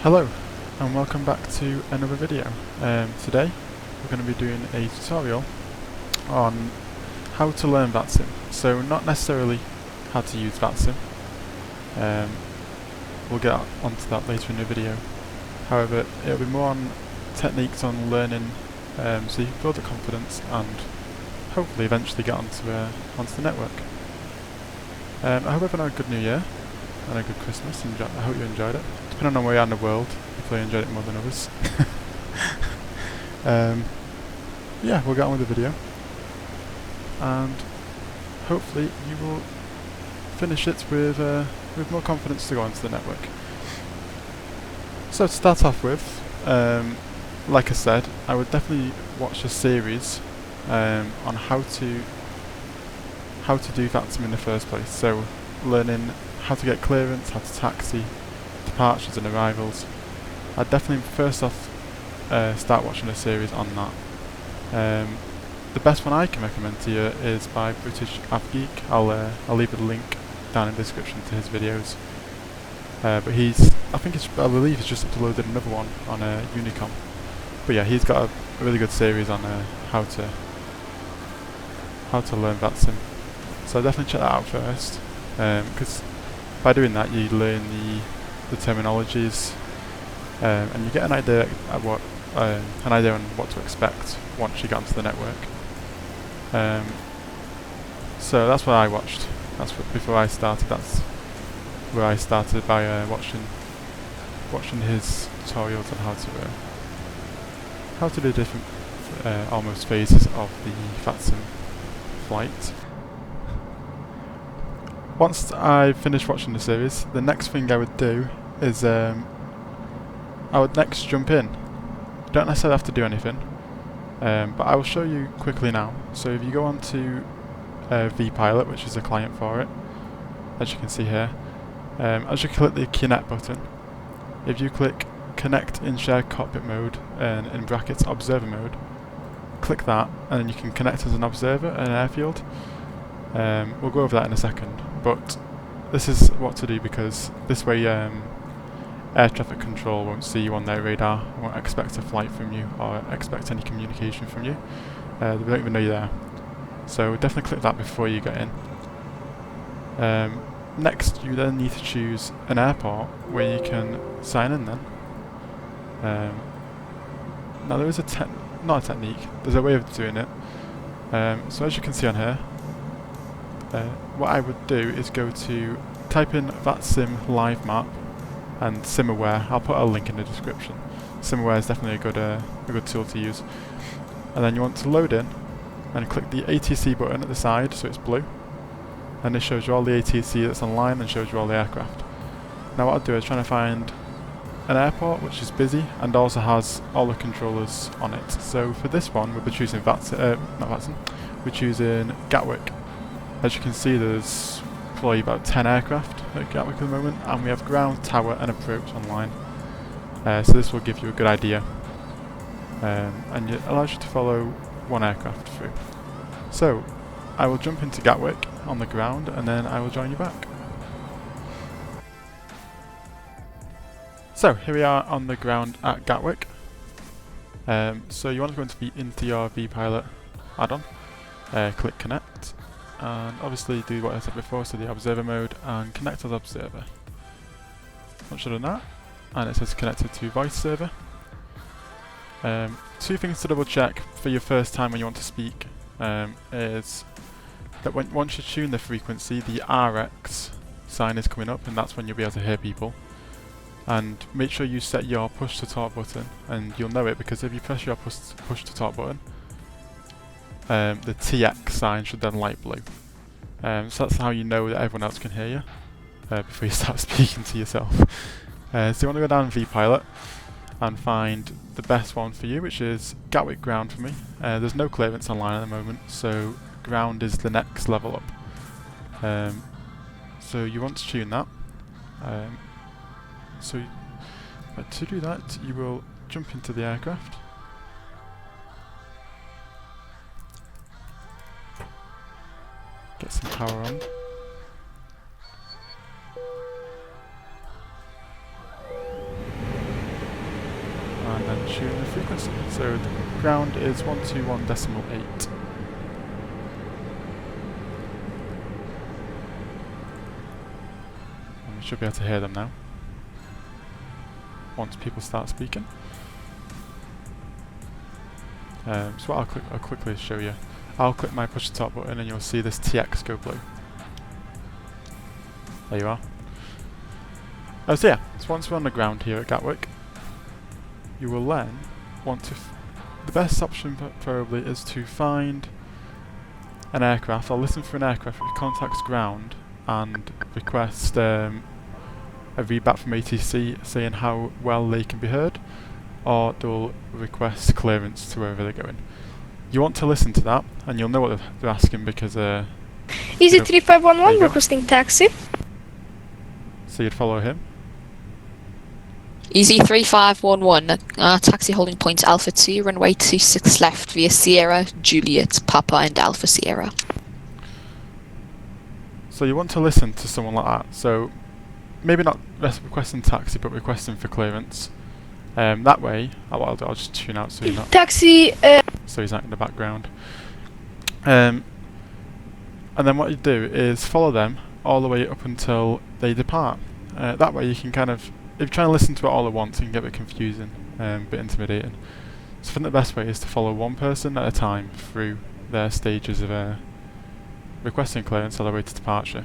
Hello and welcome back to another video. Today we're going to be doing a tutorial on how to learn VATSIM. So not necessarily how to use VATSIM, we'll get onto that later in the video. However, it'll be more on techniques on learning so you can build the confidence and hopefully eventually get onto the network. I hope everyone had a good New Year and a good Christmas. I hope you enjoyed it. Depending on where you are in the world, hopefully you enjoyed it more than others. Yeah, we'll get on with the video, and hopefully you will finish it with more confidence to go onto the network. So to start off with, like I said, I would definitely watch a series on how to do VATSIM in the first place. So learning how to get clearance, how to taxi, departures and arrivals. I'd definitely first off start watching a series on that. The best one I can recommend to you is by British AvGeek. I'll leave a link down in the description to his videos. But I believe he's just uploaded another one on Unicom. But yeah, he's got a really good series on how to learn VATSIM. So definitely check that out first, because by doing that you learn the terminologies, and you get an idea of on what to expect once you get onto the network. So that's what I watched. Before I started. That's where I started, by watching his tutorials on how to do different almost phases of the VATSIM flight. Once I finished watching the series, the next thing I would do is I would next jump in. You don't necessarily have to do anything, but I will show you quickly now. So if you go on to vPilot, which is a client for it, as you can see here, as you click the Connect button, if you click Connect in Shared Cockpit Mode and in brackets Observer Mode, click that, and then you can connect as an observer in an airfield. We'll go over that in a second, but this is what to do, because this way air traffic control won't see you on their radar, won't expect a flight from you or expect any communication from you. They don't even know you're there. So definitely click that before you get in. Next, you then need to choose an airport where you can sign in then. Now there is not a technique, there's a way of doing it. So as you can see on here, what I would do is type in VATSIM live map and SimAware. I'll put a link in the description. SimAware is definitely a good tool to use. And then you want to load in and click the ATC button at the side, so it's blue, and this shows you all the ATC that's online and shows you all the aircraft. Now what I'll do is try to find an airport which is busy and also has all the controllers on it. So for this one we'll be choosing we're choosing Gatwick. As you can see, there's probably about 10 aircraft at Gatwick at the moment, and we have ground, tower and approach online. So this will give you a good idea, and it allows you to follow one aircraft through. So I will jump into Gatwick on the ground and then I will join you back. So here we are on the ground at Gatwick. So you want to go into your vPilot add-on, click Connect, and obviously do what I said before, so the observer mode and connect as observer. Once you've done that, and it says connected to voice server. Two things to double check for your first time when you want to speak is that once you tune the frequency, the RX sign is coming up, and that's when you'll be able to hear people. And make sure you set your push to talk button, and you'll know it because if you press your push to talk button, the TX sign should then light blue. So that's how you know that everyone else can hear you before you start speaking to yourself. So you want to go down vPilot and find the best one for you, which is Gatwick ground for me. There's no clearance online at the moment, so ground is the next level up. So you want to tune that. But to do that, you will jump into the aircraft. Get some power on. tune the frequency. So the ground is 121.8. And we should be able to hear them now once people start speaking. So what I'll quickly show you. I'll click my push to talk button and you'll see this TX go blue. There you are. So yeah, so once we're on the ground here at Gatwick, you will then want to... the best option probably is to find an aircraft, or listen for an aircraft which contacts ground and request a readback from ATC saying how well they can be heard, or they'll request clearance to wherever they're going. You want to listen to that, and you'll know what they're asking because... Easy 3511 requesting taxi. So you'd follow him. Easy 3511, taxi holding point Alpha 2, runway 26 left via Sierra, Juliet, Papa and Alpha Sierra. So you want to listen to someone like that. So maybe not requesting taxi, but requesting for clearance. That way, what I'll do, I'll just tune out so you're not... Taxi... so he's not in the background. And then what you do is follow them all the way up until they depart. That way you can kind of... if you're trying to listen to it all at once, it can get a bit confusing, a bit intimidating. So I think the best way is to follow one person at a time through their stages of requesting clearance all the way to departure.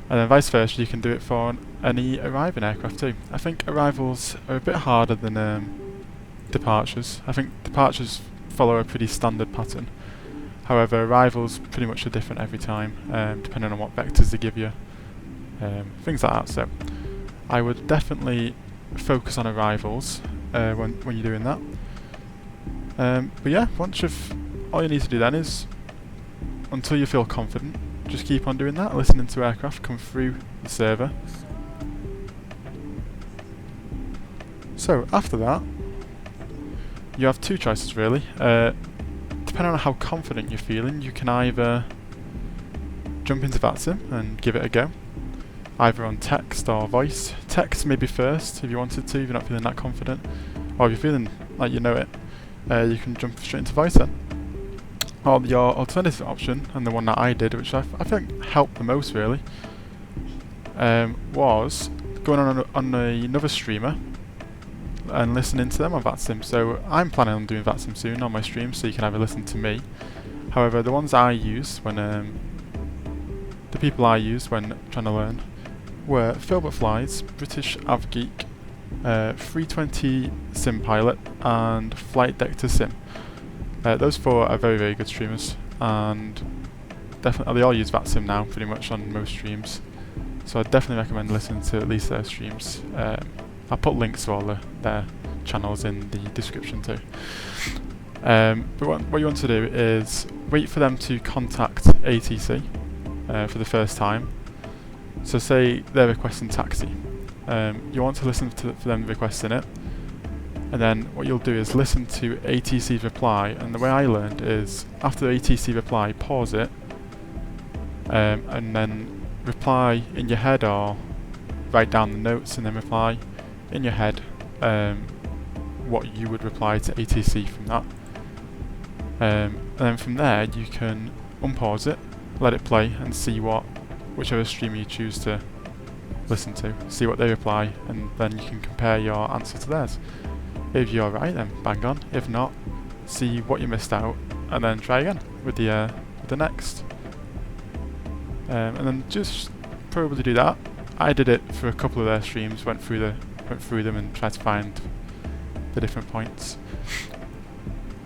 And then vice versa, you can do it for any arriving aircraft too. I think arrivals are a bit harder than departures. I think departures follow a pretty standard pattern. However, arrivals pretty much are different every time, depending on what vectors they give you, things like that. So I would definitely focus on arrivals when you're doing that. But yeah, all you need to do then is, until you feel confident, just keep on doing that, listening to aircraft come through the server. So after that, you have two choices really. Depending on how confident you're feeling, you can either jump into VATSIM and give it a go, either on text or voice. Text maybe first if you wanted to, if you're not feeling that confident, or if you're feeling like you know it, you can jump straight into voice then. Or your alternative option, and the one that I did, which I think helped the most really, was going on another streamer and listening to them on VATSIM. So I'm planning on doing VATSIM soon on my stream, so you can either listen to me. However, the ones I use when the people I used when trying to learn were Philbert Flies, British AvGeek, 320 Sim Pilot, and Flight Deck to Sim. Those four are very, very good streamers, and definitely they all use VATSIM now pretty much on most streams. So I definitely recommend listening to at least their streams. I'll put links to all their channels in the description too. But what you want to do is wait for them to contact ATC for the first time. So say they're requesting taxi. You want to listen for them requesting it, and then what you'll do is listen to ATC's reply. And the way I learned is after the ATC reply, pause it, and then reply in your head, or write down the notes and then reply in your head what you would reply to ATC from that. And then from there you can unpause it, let it play, and see whichever streamer you choose to listen to, see what they reply, and then you can compare your answer to theirs. If you're right, then bang on. If not, see what you missed out, and then try again with the next. And then just probably do that. I did it for a couple of their streams, went through them and tried to find the different points.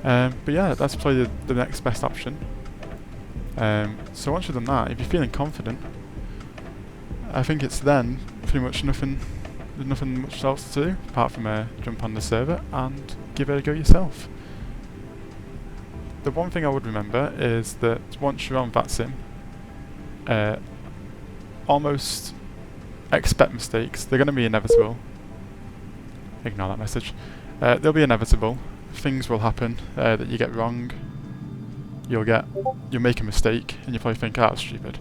But yeah, that's probably the next best option. So once you've done that, if you're feeling confident, I think it's then pretty much there's nothing much else to do apart from jump on the server and give it a go yourself. The one thing I would remember is that once you're on VATSIM, almost expect mistakes. They're going to be inevitable. Ignore that message. They'll be inevitable. Things will happen that you get wrong. You'll make a mistake, and you probably think, "Ah, that's stupid."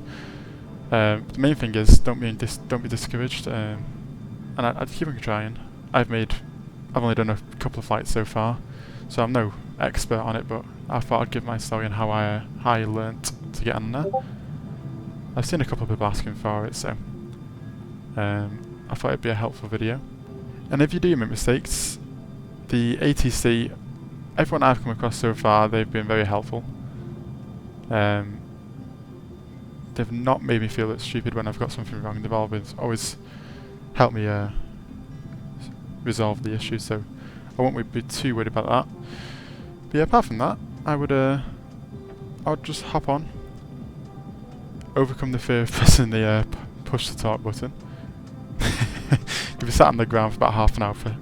The main thing is don't be discouraged, and I'd keep on trying. I've made I've only done a couple of flights so far, so I'm no expert on it, but I thought I'd give my story on how I learnt to get on there. I've seen a couple of people asking for it, so I thought it'd be a helpful video. And if you do make mistakes, the ATC, everyone I've come across so far, they've been very helpful. They've not made me feel it's stupid when I've got something wrong. They've always helped me resolve the issue, so I won't be too worried about that. But yeah, apart from that, I would just hop on, overcome the fear of pressing the push to talk button. If you sat on the ground for about half an hour for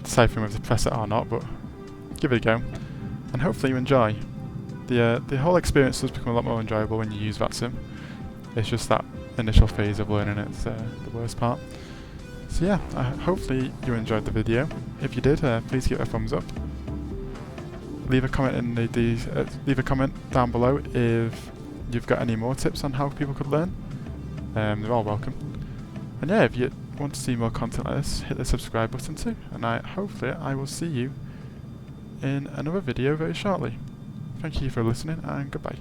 deciphering whether to press it or not, but give it a go, and hopefully you enjoy. The whole experience does become a lot more enjoyable when you use VATSIM. It's just that initial phase of learning it's the worst part. So yeah, hopefully you enjoyed the video. If you did, please give it a thumbs up. Leave a comment in leave a comment down below if you've got any more tips on how people could learn. They're all welcome. And yeah, if you want to see more content like this, hit the subscribe button too. And hopefully I will see you in another video very shortly. Thank you for listening, and goodbye.